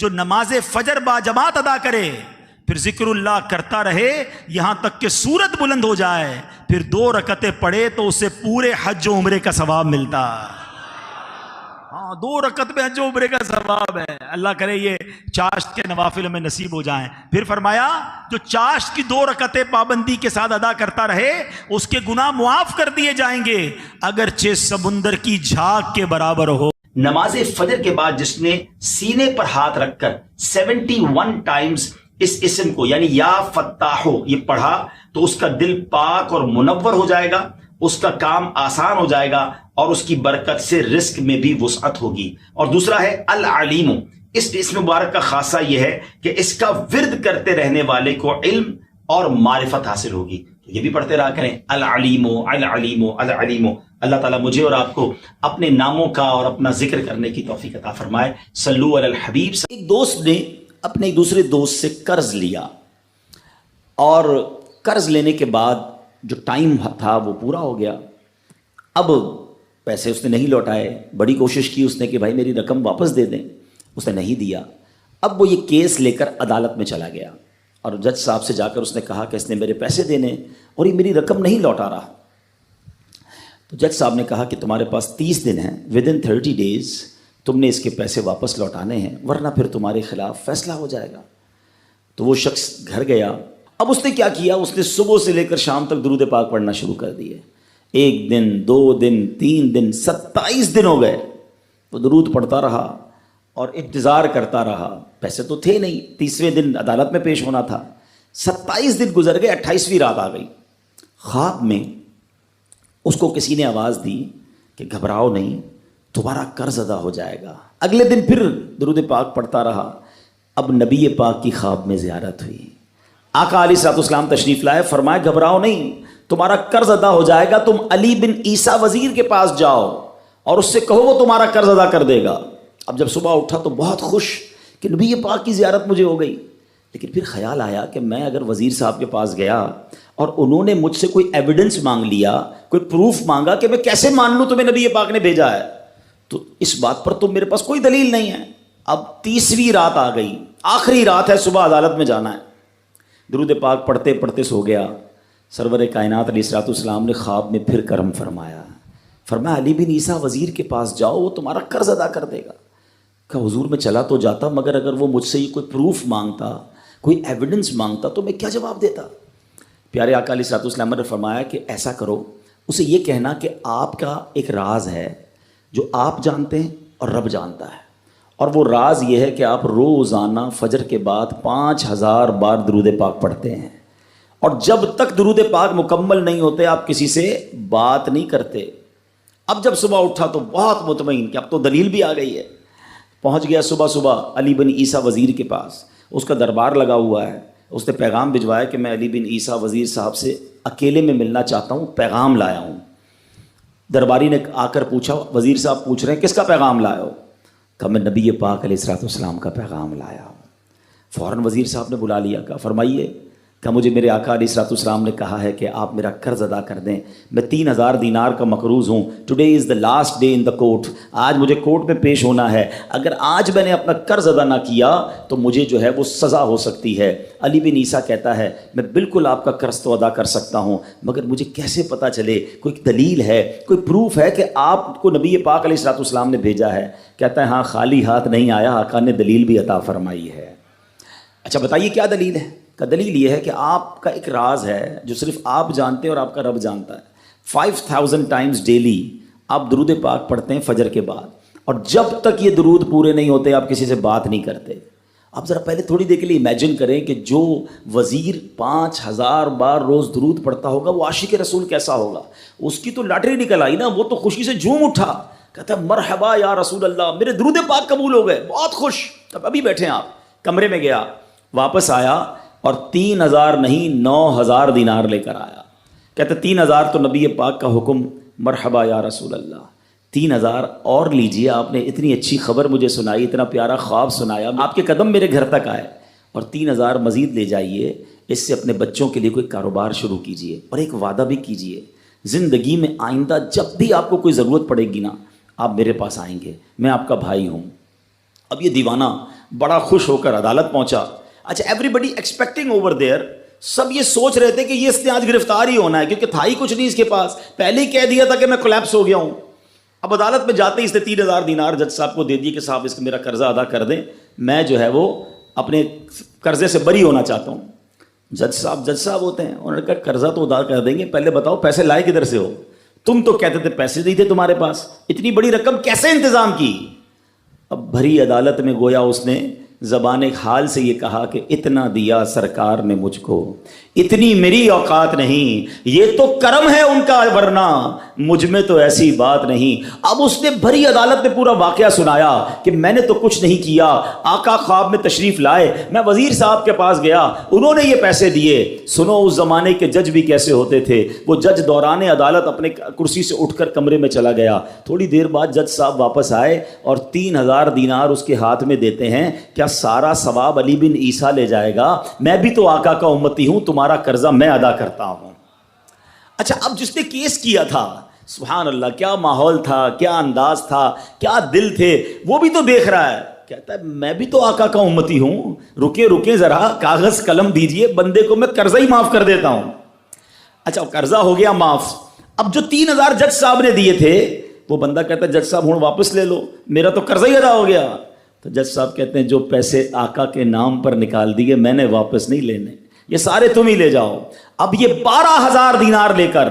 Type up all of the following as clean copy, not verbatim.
جو نماز فجر با جماعت ادا کرے، پھر ذکر اللہ کرتا رہے یہاں تک کہ سورت بلند ہو جائے، پھر 2 رکعتیں پڑھے تو اسے پورے حج و عمرے کا ثواب ملتا ہے۔ ہاں 2 رکعت میں حج و عمرے کا ثواب ہے۔ اللہ کرے یہ چاشت کے نوافل میں نصیب ہو جائیں۔ پھر فرمایا جو چاشت کی 2 رکعتیں پابندی کے ساتھ ادا کرتا رہے اس کے گناہ معاف کر دیے جائیں گے، اگرچہ سمندر کی جھاگ کے برابر ہو۔ نماز فجر کے بعد جس نے سینے پر ہاتھ رکھ کر 71 ٹائمز اس اسم کو یعنی یا فتاحو یہ پڑھا تو اس کا دل پاک اور منور ہو جائے گا، اس کا کام آسان ہو جائے گا اور اس کی برکت سے رزق میں بھی وسعت ہوگی۔ اور دوسرا ہے العلیم، اس اسم مبارک کا خاصہ یہ ہے کہ اس کا ورد کرتے رہنے والے کو علم اور معرفت حاصل ہوگی۔ یہ بھی پڑھتے رہا کریں، العلیم العلیم العلیم۔ اللہ تعالیٰ مجھے اور آپ کو اپنے ناموں کا اور اپنا ذکر کرنے کی توفیق عطا فرمائے۔ صلو علی الحبیب۔ ایک دوست نے اپنے ایک دوسرے دوست سے قرض لیا اور قرض لینے کے بعد جو ٹائم تھا وہ پورا ہو گیا۔ اب پیسے اس نے نہیں لوٹائے، بڑی کوشش کی اس نے کہ بھائی میری رقم واپس دے دیں، اس نے نہیں دیا۔ اب وہ یہ کیس لے کر عدالت میں چلا گیا اور جج صاحب سے جا کر اس نے کہا کہ اس نے میرے پیسے دینے اور یہ میری رقم نہیں لوٹا رہا۔ تو جج صاحب نے کہا کہ تمہارے پاس 30 دن ہیں، ودن 30 days تم نے اس کے پیسے واپس لوٹانے ہیں ورنہ پھر تمہارے خلاف فیصلہ ہو جائے گا۔ تو وہ شخص گھر گیا۔ اب اس نے کیا کیا، اس نے صبح سے لے کر شام تک درود پاک پڑھنا شروع کر دیے۔ 1 دن 2 دن 3 دن 27 دن ہو گئے، وہ درود پڑھتا رہا اور انتظار کرتا رہا۔ پیسے تو تھے نہیں، 30ویں دن عدالت میں پیش ہونا تھا۔ 27 دن گزر گئے، 28ویں رات آ گئی۔ خواب میں اس کو کسی نے آواز دی کہ گھبراؤ نہیں، تمہارا قرض ادا ہو جائے گا۔ اگلے دن پھر درود پاک پڑھتا رہا۔ اب نبی پاک کی خواب میں زیارت ہوئی، آقا علیہ الصلوۃ والسلام تشریف لائے، فرمایا گھبراؤ نہیں، تمہارا قرض ادا ہو جائے گا، تم علی بن عیسیٰ وزیر کے پاس جاؤ اور اس سے کہو وہ تمہارا قرض ادا کر دے گا۔ اب جب صبح اٹھا تو بہت خوش کہ نبی پاک کی زیارت مجھے ہو گئی، لیکن پھر خیال آیا کہ میں اگر وزیر صاحب کے پاس گیا اور انہوں نے مجھ سے کوئی ایویڈنس مانگ لیا، کوئی پروف مانگا کہ میں کیسے مان لوں تمہیں نبی پاک نے بھیجا ہے، تو اس بات پر تو میرے پاس کوئی دلیل نہیں ہے۔ اب 30ویں رات آ گئی، آخری رات ہے، صبح عدالت میں جانا ہے۔ درود پاک پڑھتے پڑھتے سو گیا۔ سرور کائنات علیہ الصلوۃ والسلام نے خواب میں پھر کرم فرمایا، فرمایا علی بن عیسیٰ وزیر کے پاس جاؤ، وہ تمہارا قرض ادا کر دے گا۔ کہ حضور میں چلا تو جاتا، مگر اگر وہ مجھ سے یہ کوئی پروف مانگتا، کوئی ایویڈنس مانگتا تو میں کیا جواب دیتا۔ پیارے آقا علیہ الصلوۃ والسلام نے فرمایا کہ ایسا کرو، اسے یہ کہنا کہ آپ کا ایک راز ہے جو آپ جانتے ہیں اور رب جانتا ہے، اور وہ راز یہ ہے کہ آپ روزانہ فجر کے بعد 5000 بار درود پاک پڑھتے ہیں، اور جب تک درود پاک مکمل نہیں ہوتے آپ کسی سے بات نہیں کرتے۔ اب جب صبح اٹھا تو بہت مطمئن کہ اب تو دلیل بھی آ گئی ہے، پہنچ گیا صبح علی بن عیسیٰ وزیر کے پاس، اس کا دربار لگا ہوا ہے۔ اس نے پیغام بھجوایا کہ میں علی بن عیسیٰ وزیر صاحب سے اکیلے میں ملنا چاہتا ہوں، پیغام لایا ہوں۔ درباری نے آ کر پوچھا، وزیر صاحب پوچھ رہے ہیں کس کا پیغام لائے ہو؟ کہا میں نبی پاک علیہ الصلوۃ والسلام کا پیغام لایا ہوں۔ فوراً وزیر صاحب نے بلا لیا، کہا فرمائیے۔ کہا مجھے میرے آقا علیہ الصلوۃ والسلام نے کہا ہے کہ آپ میرا قرض ادا کر دیں، میں 3000 دینار کا مقروض ہوں، today is the last day in the court, آج مجھے کورٹ میں پیش ہونا ہے، اگر آج میں نے اپنا قرض ادا نہ کیا تو مجھے جو ہے وہ سزا ہو سکتی ہے۔ علی بن عیسیٰ کہتا ہے میں بالکل آپ کا قرض تو ادا کر سکتا ہوں، مگر مجھے کیسے پتہ چلے، کوئی دلیل ہے، کوئی پروف ہے کہ آپ کو نبی پاک علیہ الصلوۃ والسلام نے بھیجا ہے؟ کہتا ہے ہاں خالی ہاتھ نہیں آیا، آقا نے دلیل بھی عطا فرمائی ہے۔ اچھا بتائیے کیا دلیل ہے؟ کا دلیل یہ ہے کہ آپ کا ایک راز ہے جو صرف آپ جانتے ہیں اور آپ کا رب جانتا ہے۔ 5000 ٹائمز ڈیلی آپ درود پاک پڑھتے ہیں فجر کے بعد، اور جب تک یہ درود پورے نہیں ہوتے آپ کسی سے بات نہیں کرتے۔ آپ ذرا پہلے تھوڑی دیر کے لیے امیجن کریں کہ جو وزیر 5000 بار روز درود پڑھتا ہوگا وہ عاشق رسول کیسا ہوگا۔ اس کی تو لاٹری نکل آئی نا، وہ تو خوشی سے جھوم اٹھا، کہتا ہے مرحبا یا رسول اللہ، میرے درود پاک قبول ہو گئے، بہت خوش۔ اب ابھی بیٹھے ہیں آپ، کمرے میں گیا، واپس آیا اور 3000 نہیں 9000 دینار لے کر آیا۔ کہتے 3000 تو نبی پاک کا حکم، مرحبا یا رسول اللہ، 3000 اور لیجئے، آپ نے اتنی اچھی خبر مجھے سنائی، اتنا پیارا خواب سنایا، آپ کے قدم میرے گھر تک آئے، اور 3000 مزید لے جائیے، اس سے اپنے بچوں کے لیے کوئی کاروبار شروع کیجئے، اور ایک وعدہ بھی کیجئے، زندگی میں آئندہ جب بھی آپ کو کوئی ضرورت پڑے گی نا، آپ میرے پاس آئیں گے، میں آپ کا بھائی ہوں۔ اب یہ دیوانہ بڑا خوش ہو کر عدالت پہنچا. اچھا everybody expecting over there, سب یہ سوچ رہے تھے کہ یہ اس نے آج گرفتار ہی ہونا ہے, کیونکہ تھا ہی کچھ نہیں اس کے پاس, پہلے ہی کہہ دیا تھا کہ میں کولیپس ہو گیا ہوں. اب عدالت میں جاتے ہی اس نے 3000 دینار جج صاحب کو دے دیے کہ صاحب اس کا میرا قرضہ ادا کر دیں, میں جو ہے وہ اپنے قرضے سے بری ہونا چاہتا ہوں. جج صاحب ہوتے ہیں, انہوں نے کہا قرضہ تو ادا کر دیں گے, پہلے بتاؤ پیسے لائے کدھر سے ہو؟ تم تو کہتے تھے پیسے نہیں تھے تمہارے پاس, اتنی بڑی رقم کیسے انتظام کی؟ اب بھری عدالت میں گویا اس نے زبان حال سے یہ کہا کہ اتنا دیا سرکار نے مجھ کو, اتنی میری اوقات نہیں, یہ تو کرم ہے ان کا, ورنہ مجھ میں تو ایسی بات نہیں. اب اس نے بھری عدالت میں پورا واقعہ سنایا کہ میں نے تو کچھ نہیں کیا, آقا خواب میں تشریف لائے, میں وزیر صاحب کے پاس گیا, انہوں نے یہ پیسے دیے. سنو اس زمانے کے جج بھی کیسے ہوتے تھے. وہ جج دوران عدالت اپنے کرسی سے اٹھ کر کمرے میں چلا گیا. تھوڑی دیر بعد جج صاحب واپس آئے اور 3000 دینار اس کے ہاتھ میں دیتے ہیں. کیا سارا ثواب علی بن عیسیٰ لے جائے گا؟ میں بھی تو آقا کا امتی ہوں, تمہارا قرضہ میں ادا کرتا ہوں. اچھا اب جس نے کیس کیا تھا, سبحان اللہ, کیا ماحول تھا, کیا انداز تھا, کیا دل تھے, وہ بھی تو دیکھ رہا ہے. کہتا ہے میں بھی تو آقا کا امتی ہوں, رکے ذرا, کاغذ قلم دیجئے, بندے کو میں قرضہ ہی معاف کر دیتا ہوں. اچھا قرضہ ہو گیا معاف. اب جو 3000 جج صاحب نے دیے تھے, وہ بندہ کہتا ہے جج صاحب ہوں واپس لے لو, میرا تو قرضہ ہی ادا ہو گیا. تو جج صاحب کہتے ہیں جو پیسے آقا کے نام پر نکال دیے میں نے واپس نہیں لینے, یہ سارے تم ہی لے جاؤ. اب یہ 12000 دینار لے کر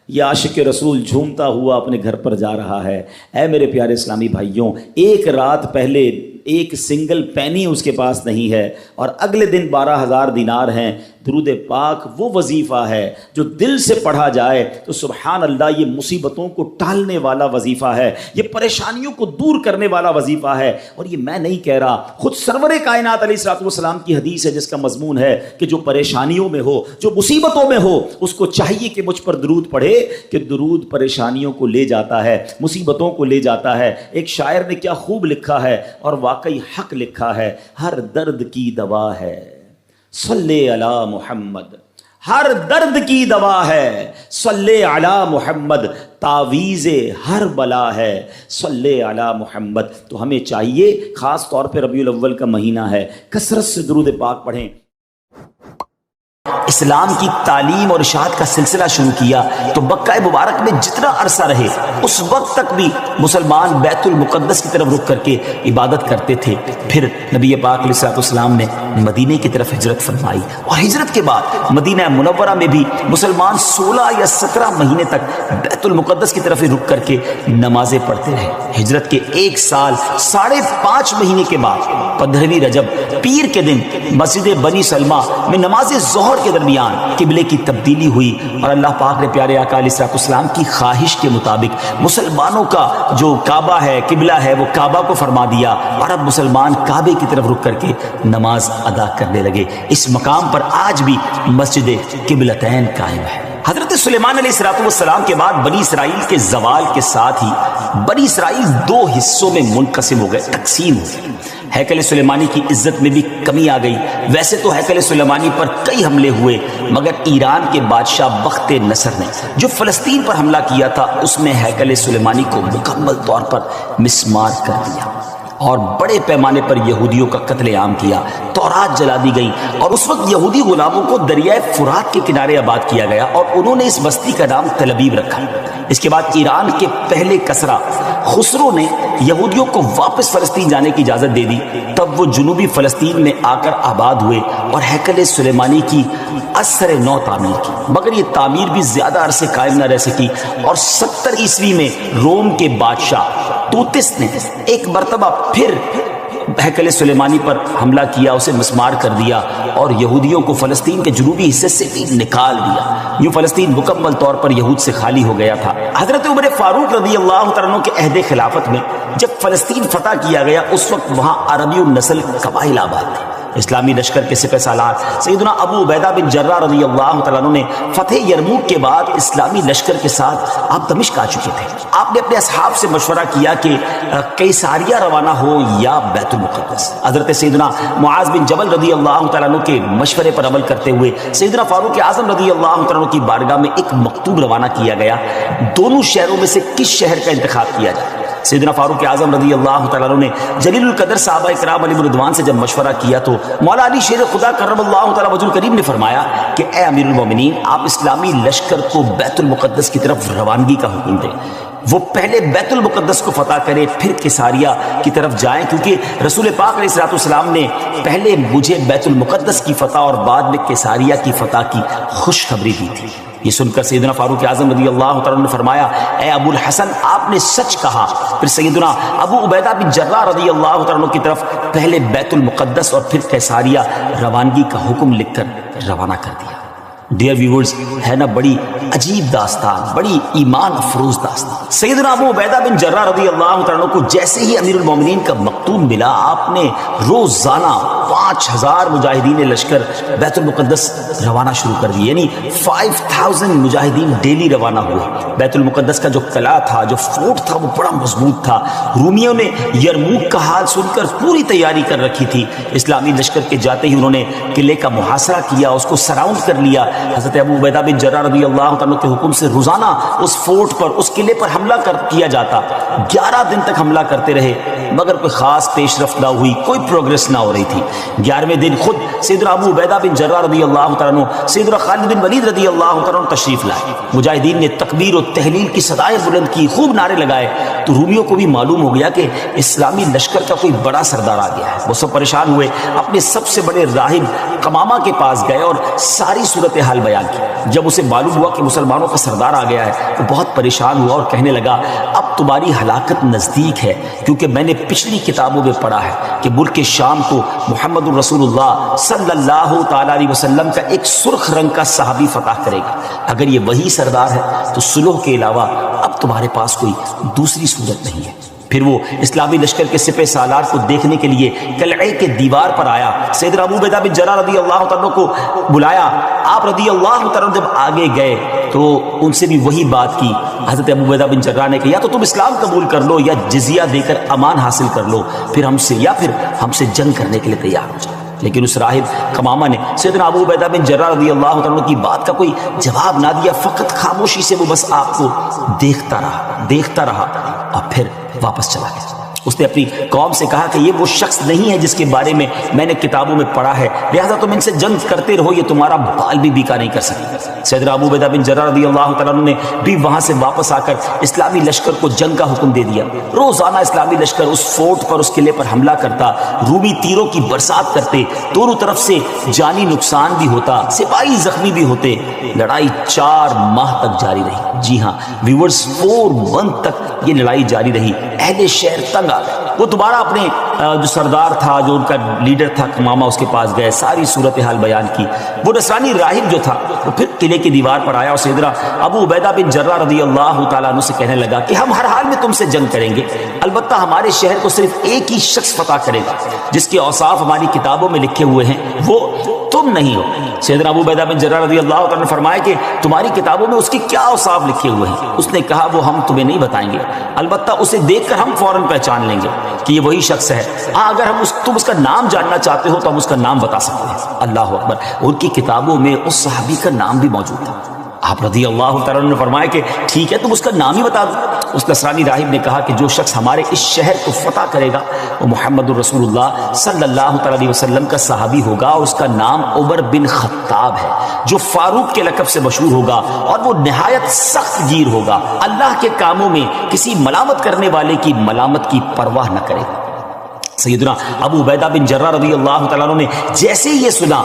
یہ عاشق رسول جھومتا ہوا اپنے گھر پر جا رہا ہے. اے میرے پیارے اسلامی بھائیوں, ایک رات پہلے ایک سنگل پینی اس کے پاس نہیں ہے, اور اگلے دن 12000 دینار ہیں. درود پاک وہ وظیفہ ہے جو دل سے پڑھا جائے تو سبحان اللہ یہ مصیبتوں کو ٹالنے والا وظیفہ ہے, یہ پریشانیوں کو دور کرنے والا وظیفہ ہے. اور یہ میں نہیں کہہ رہا, خود سرور کائنات علیہ الصلوۃ والسلام کی حدیث ہے جس کا مضمون ہے کہ جو پریشانیوں میں ہو, جو مصیبتوں میں ہو, اس کو چاہیے کہ مجھ پر درود پڑھے, کہ درود پریشانیوں کو لے جاتا ہے, مصیبتوں کو لے جاتا ہے. ایک شاعر نے کیا خوب لکھا ہے, اور واقعی حق لکھا ہے, ہر درد کی دوا ہے صلی علی محمد, ہر درد کی دوا ہے صلی علی محمد, تعویذ ہر بلا ہے صلی علی محمد. تو ہمیں چاہیے, خاص طور پہ ربیع الاول کا مہینہ ہے, کثرت سے درود پاک پڑھیں. اسلام کی تعلیم اور اشاعت کا سلسلہ شروع کیا تو مکہ مبارک میں جتنا عرصہ رہے اس وقت تک بھی مسلمان بیت المقدس کی طرف رخ کر کے عبادت کرتے تھے. پھر نبی پاک علیہ الصلوۃ والسلام نے مدینے کی طرف ہجرت فرمائی, اور ہجرت کے بعد مدینہ منورہ میں بھی مسلمان 16 یا 17 مہینے تک بیت المقدس کی طرف رخ کر کے نمازیں پڑھتے رہے. ہجرت کے 1 سال 5.5 مہینے کے بعد 15ویں رجب پیر کے دن مسجد بنی سلمہ میں نماز ظہر کے درمیان قبلے کی تبدیلی ہوئی, اور اللہ پاک نے پیارے آقا علیہ الصلوۃ والسلام کی خواہش کے مطابق مسلمانوں کا جو کعبہ ہے, قبلہ ہے, وہ کعبہ کو فرما دیا, اور اب مسلمان کعبے کی طرف رک کر کے نماز ادا کرنے لگے. اس مقام پر آج بھی مسجد قبلتین قائم ہے. حضرت سلیمان علیہ الصلوۃ والسلام کے بعد بنی اسرائیل کے زوال کے ساتھ ہی بنی اسرائیل 2 حصوں میں منقسم ہو گئے, تقسیم ہو گئے. ہیکل سلیمانی کی عزت میں بھی کمی آ گئی. ویسے تو ہیکل سلیمانی پر کئی حملے ہوئے, مگر ایران کے بادشاہ بخت نصر نے جو فلسطین پر حملہ کیا تھا اس میں ہیکل سلیمانی کو مکمل طور پر مسمار کر دیا, اور بڑے پیمانے پر یہودیوں کا قتل عام کیا. تورات جلا دی گئی, اور اس وقت یہودی غلاموں کو دریائے فرات کے کنارے آباد کیا گیا, اور انہوں نے اس بستی کا نام تل ابیب رکھا. اس کے بعد ایران کے پہلے کسرا خسرو نے یہودیوں کو واپس فلسطین جانے کی اجازت دے دی. تب وہ جنوبی فلسطین میں آ کر آباد ہوئے اور ہیکل سلیمانی کی اثر نو تعمیر کی, مگر یہ تعمیر بھی زیادہ عرصے قائم نہ رہ سکی, اور 70 عیسوی میں روم کے بادشاہ توتس نے ایک مرتبہ پھر ہیکل سلیمانی پر حملہ کیا, اسے مسمار کر دیا, اور یہودیوں کو فلسطین کے جنوبی حصے سے بھی نکال دیا. یوں فلسطین مکمل طور پر یہود سے خالی ہو گیا تھا. حضرت عمر فاروق رضی اللہ تعالیٰ عنہ کے عہد خلافت میں جب فلسطین فتح کیا گیا اس وقت وہاں عربی النسل قبائل آباد تھے. اسلامی لشکر کے سپہ سالار سیدنا ابو عبیدہ بن جراح رضی اللہ تعالیٰ عنہ نے فتح یرموک کے بعد اسلامی لشکر کے ساتھ آپ دمشق آ چکے تھے. آپ نے اپنے اصحاب سے مشورہ کیا کہ قیصاریہ روانہ ہو یا بیت المقدس. حضرت سیدنا معاذ بن جبل رضی اللہ تعالیٰ عنہ کے مشورے پر عمل کرتے ہوئے سیدنا فاروق اعظم رضی اللہ تعالیٰ عنہ کی بارگاہ میں ایک مکتوب روانہ کیا گیا, دونوں شہروں میں سے کس شہر کا انتخاب کیا جائے. سیدنا فاروق اعظم رضی اللہ تعالیٰ عنہ نے جلیل القدر صحابہ کرام علیہ رضوان سے جب مشورہ کیا تو مولا علی شیر خدا کرم اللہ تعالیٰ وجہ الکریم نے فرمایا کہ اے امیر المومنین، آپ اسلامی لشکر کو بیت المقدس کی طرف روانگی کا حکم دیں، وہ پہلے بیت المقدس کو فتح کرے پھر کساریہ کی طرف جائیں، کیونکہ رسول پاک علیہ السلام نے پہلے مجھے بیت المقدس کی فتح اور بعد میں کساریہ کی فتح کی خوشخبری دی تھی۔ یہ سن کر سیدنا فاروق اعظم رضی اللہ تعالیٰ نے فرمایا اے ابو الحسن، آپ نے سچ کہا۔ پھر سیدنا ابو عبیدہ بن جراح رضی اللہ تعالیٰ کی طرف پہلے بیت المقدس اور پھر کیساریہ روانگی کا حکم لکھ کر روانہ کر دیا۔ ڈیئر ویورز، ہے نا بڑی عجیب داستان، بڑی ایمان افروز داستان۔ سیدنا ابو عبیدہ بن جراح رضی اللہ تعالیٰ کو جیسے ہی امیر المومنین کا مکتوب ملا، آپ نے روزانہ 5000 مجاہدین لشکر بیت المقدس روانہ شروع کر دی، یعنی 5000 مجاہدین ڈیلی روانہ ہوئے۔ بیت المقدس کا جو قلعہ تھا، جو فورٹ تھا، وہ بڑا مضبوط تھا۔ رومیوں نے یرموک کا حال سن کر پوری تیاری کر رکھی تھی۔ اسلامی لشکر کے جاتے ہی انہوں نے قلعے کا محاصرہ کیا، اس کو سراؤنڈ کر لیا۔ حضرت ابو عبیدہ بن جراح رضی اللہ تعالیٰ کے حکم سے روزانہ اس فورٹ پر، اس قلعے پر حملہ کیا جاتا۔ 11 دن تک حملہ کرتے رہے، مگر کوئی خاص پیش رفت نہ ہوئی، کوئی پروگرس نہ ہو رہی تھی۔ 11ویں دن خود سیدنا ابو عبیدہ بن جراح رضی اللہ تعالیٰ سیدنا خالد بن ولید رضی اللہ تعالیٰ تشریف لائے۔ مجاہدین نے تکبیر و تحلیل کی صدائیں بلند کی، خوب نعرے لگائے، تو رومیوں کو بھی معلوم ہو گیا کہ اسلامی لشکر کا کوئی بڑا سردار آ گیا ہے۔ وہ سب پریشان ہوئے، اپنے سب سے بڑے راہب قمامہ کے پاس گئے اور ساری صورتحال بیان کی۔ جب اسے معلوم ہوا کہ مسلمانوں کا سردار آ گیا ہے، وہ بہت پریشان ہوا اور کہنے لگا اب تمہاری ہلاکت نزدیک ہے، کیونکہ میں نے پچھلی کتابوں میں پڑھا ہے کہ ملک شام کو محمد الرسول اللہ صلی اللہ تعالیٰ علیہ وسلم کا ایک سرخ رنگ کا صحابی فتح کرے گا۔ اگر یہ وہی سردار ہے تو صلح کے علاوہ اب تمہارے پاس کوئی دوسری صورت نہیں ہے۔ پھر وہ اسلامی لشکر کے سپہ سالار کو دیکھنے کے لیے قلعے کے دیوار پر آیا، سیدنا ابو عبیدہ بن جراح رضی اللہ تعالیٰ کو بلایا۔ آپ رضی اللہ تعالیٰ جب آگے گئے تو ان سے بھی وہی بات کی۔ حضرت ابو عبیدہ بن جراح نے کہا یا تو تم اسلام قبول کر لو یا جزیہ دے کر امان حاصل کر لو، پھر ہم سے جنگ کرنے کے لیے تیار ہو جائے۔ لیکن اس راہب قمامہ نے سیدنا ابو عبیدہ بن جراح رضی اللہ تعالیٰ کی بات کا کوئی جواب نہ دیا، فقط خاموشی سے وہ بس آپ کو دیکھتا رہا اور پھر واپس چلا گیا۔ اس نے اپنی قوم سے کہا کہ یہ وہ شخص نہیں ہے جس کے بارے میں میں نے کتابوں میں پڑھا ہے، لہذا تم ان سے جنگ کرتے رہو، یہ تمہارا بال بھی بیکا نہیں کر سکتے۔ سیدنا ابو عبیدہ بن جراح رضی اللہ تعالیٰ نے بھی وہاں سے واپس آ کر اسلامی لشکر کو جنگ کا حکم دے دیا۔ روزانہ اسلامی لشکر اس فورٹ پر، اس قلعے پر حملہ کرتا، رومی تیروں کی برسات کرتے، دونوں طرف سے جانی نقصان بھی ہوتا، سپاہی زخمی بھی ہوتے۔ لڑائی 4 ماہ تک جاری رہی۔ جی ہاں ویورز، 4 منتھ تک یہ لڑائی جاری رہی۔ اہل شہر تنگ آ گئے، وہ دوبارہ اپنے جو سردار تھا، جو ان کا لیڈر تھا قمامہ، اس کے پاس گئے، ساری صورتحال بیان کی۔ وہ نصرانی راہب جو تھا وہ پھر قلعے کی دیوار پر آیا اور سیدنا ابو عبیدہ بن جراح رضی اللہ تعالیٰ عنہ سے کہنے لگا کہ ہم ہر حال میں تم سے جنگ کریں گے، البتہ ہمارے شہر کو صرف ایک ہی شخص فتح کرے گا جس کے اوصاف ہماری کتابوں میں لکھے ہوئے ہیں، وہ تم نہیں ہو۔ سیدنا ابو عبیدہ بن جراح رضی اللہ تعالیٰ نے فرمایا کہ تمہاری کتابوں میں اس کے کیا اوصاف لکھے ہوئے ہیں؟ اس نے کہا وہ ہم تمہیں نہیں بتائیں گے، البتہ اسے دیکھ کر ہم فوراً پہچان لیں گے کہ یہ وہی شخص ہے۔ ہاں اگر تم اس کا نام جاننا چاہتے ہو تو ہم اس کا نام بتا سکتے ہیں۔ اللہ اکبر، ان کی کتابوں میں اس صحابی کا نام بھی موجود تھا۔ آپ رضی اللہ تعالیٰ نے فرمایا کہ ٹھیک ہے، تم اس کا نام ہی بتا دو۔ اس نصرانی راہب نے کہا کہ جو شخص ہمارے اس شہر کو فتح کرے گا وہ محمد الرسول اللہ صلی اللہ تعالیٰ علیہ وسلم کا صحابی ہوگا، اور اس کا نام عمر بن خطاب ہے، جو فاروق کے لقب سے مشہور ہوگا، اور وہ نہایت سخت گیر ہوگا، اللہ کے کاموں میں کسی ملامت کرنے والے کی ملامت کی پرواہ نہ کرے گا۔ سیدنا ابو عبیدہ بن جراح رضی اللہ تعالیٰ نے جیسے ہی یہ سنا